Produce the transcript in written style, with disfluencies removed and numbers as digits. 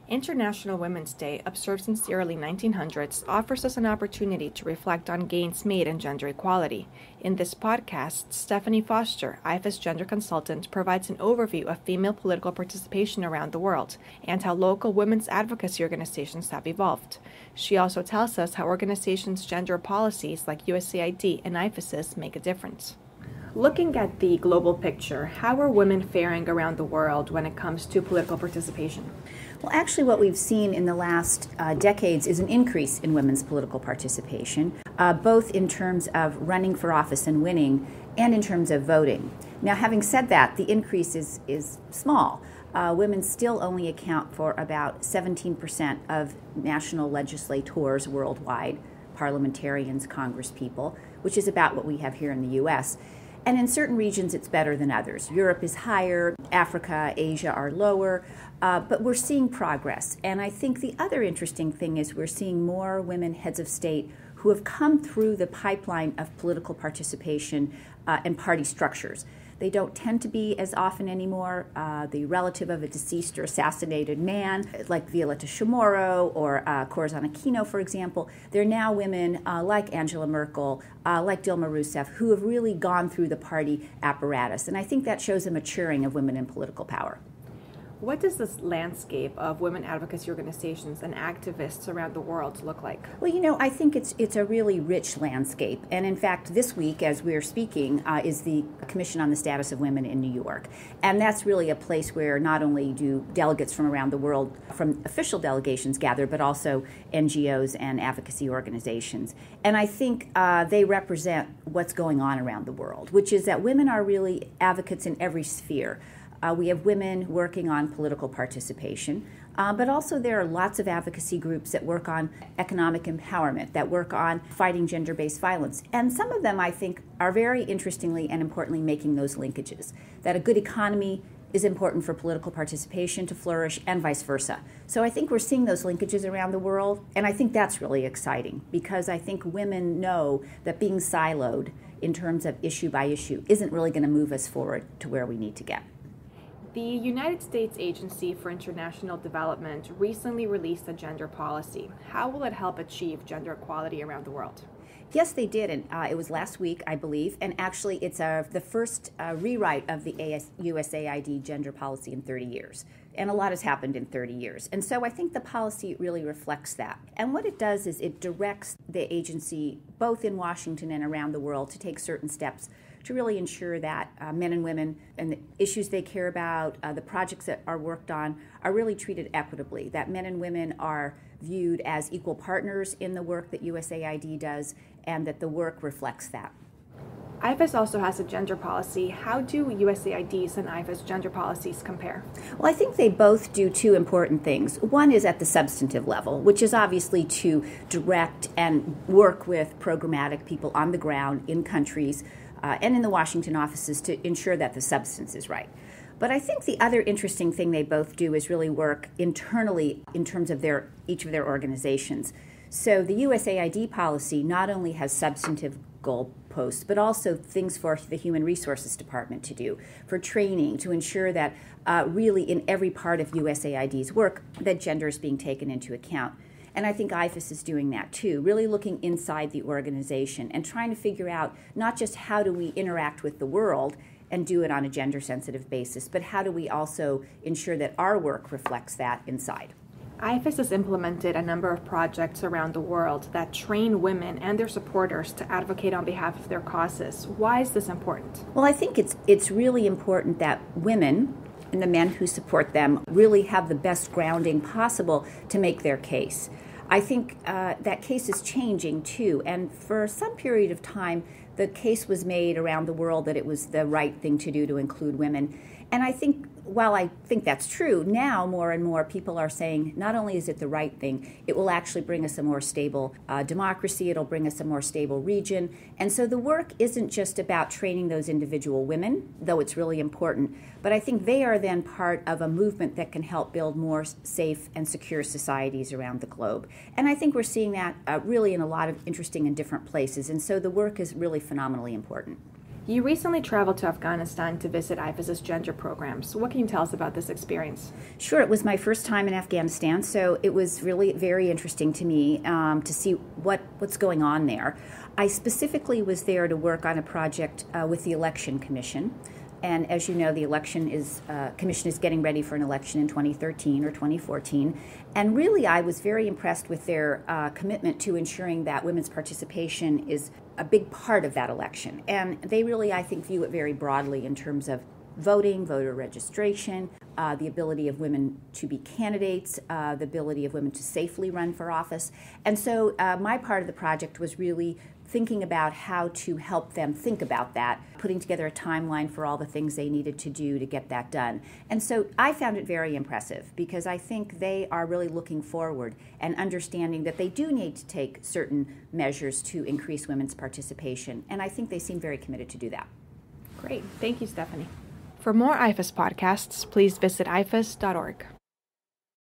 International Women's Day, observed since the early 1900s, offers us an opportunity to reflect on gains made in gender equality. In this podcast, Stephenie Foster, IFES gender consultant, provides an overview of female political participation around the world and how local women's advocacy organizations have evolved. She also tells us how organizations' gender policies like USAID and IFES make a difference. Looking at the global picture, how are women faring around the world when it comes to political participation? Well, actually, what we've seen in the last decades is an increase in women's political participation, both in terms of running for office and winning, and in terms of voting. Now, having said that, the increase is small. Women still only account for about 17% of national legislators worldwide, parliamentarians, congresspeople, which is about what we have here in the U.S., and in certain regions, it's better than others. Europe is higher, Africa, Asia are lower, but we're seeing progress. And I think the other interesting thing is we're seeing more women heads of state who have come through the pipeline of political participation and party structures. They don't tend to be as often anymore the relative of a deceased or assassinated man, like Violeta Chamorro or Corazon Aquino, for example. They're now women like Angela Merkel, like Dilma Rousseff, who have really gone through the party apparatus. And I think that shows a maturing of women in political power. What does this landscape of women advocacy organizations and activists around the world look like? Well, I think it's a really rich landscape. And in fact, this week, as we're speaking, is the Commission on the Status of Women in New York. And that's really a place where not only do delegates from around the world, from official delegations gather, but also NGOs and advocacy organizations. And I think they represent what's going on around the world, which is that women are really advocates in every sphere. We have women working on political participation, but also there are lots of advocacy groups that work on economic empowerment, that work on fighting gender-based violence. And some of them, I think, are very interestingly and importantly making those linkages, that a good economy is important for political participation to flourish and vice versa. So I think we're seeing those linkages around the world, and I think that's really exciting because I think women know that being siloed in terms of issue by issue isn't really going to move us forward to where we need to get. The United States Agency for International Development recently released a gender policy. How will it help achieve gender equality around the world? Yes, they did, and it was last week, I believe, and actually it's the first rewrite of the USAID gender policy in 30 years. And a lot has happened in 30 years. And so I think the policy really reflects that. And what it does is it directs the agency, both in Washington and around the world, to take certain steps to really ensure that men and women and the issues they care about, the projects that are worked on, are really treated equitably, that men and women are viewed as equal partners in the work that USAID does, and that the work reflects that. IFES also has a gender policy. How do USAID's and IFES gender policies compare? Well, I think they both do two important things. One is at the substantive level, which is obviously to direct and work with programmatic people on the ground in countries and in the Washington offices to ensure that the substance is right. But I think the other interesting thing they both do is really work internally in terms of each of their organizations. So the USAID policy not only has substantive goalposts, but also things for the Human Resources Department to do, for training, to ensure that really in every part of USAID's work that gender is being taken into account. And I think IFES is doing that too, really looking inside the organization and trying to figure out not just how do we interact with the world and do it on a gender-sensitive basis, but how do we also ensure that our work reflects that inside. IFES has implemented a number of projects around the world that train women and their supporters to advocate on behalf of their causes. Why is this important? Well, I think it's really important that women and the men who support them really have the best grounding possible to make their case. I think that case is changing too, and for some period of time, the case was made around the world that it was the right thing to do to include women. And I think, while I think that's true, now more and more people are saying not only is it the right thing, it will actually bring us a more stable democracy, it'll bring us a more stable region. And so the work isn't just about training those individual women, though it's really important, but I think they are then part of a movement that can help build more safe and secure societies around the globe. And I think we're seeing that really in a lot of interesting and different places. And so the work is really phenomenally important. You recently traveled to Afghanistan to visit IFES's gender programs. What can you tell us about this experience? Sure, it was my first time in Afghanistan, so it was really very interesting to me to see what's going on there. I specifically was there to work on a project with the Election Commission. And as you know, the commission is getting ready for an election in 2013 or 2014. And really, I was very impressed with their commitment to ensuring that women's participation is a big part of that election. And they really, I think, view it very broadly in terms of voting, voter registration, the ability of women to be candidates, the ability of women to safely run for office. And so my part of the project was really thinking about how to help them think about that, putting together a timeline for all the things they needed to do to get that done. And so I found it very impressive because I think they are really looking forward and understanding that they do need to take certain measures to increase women's participation. And I think they seem very committed to do that. Great. Thank you, Stephenie. For more IFES podcasts, please visit ifes.org.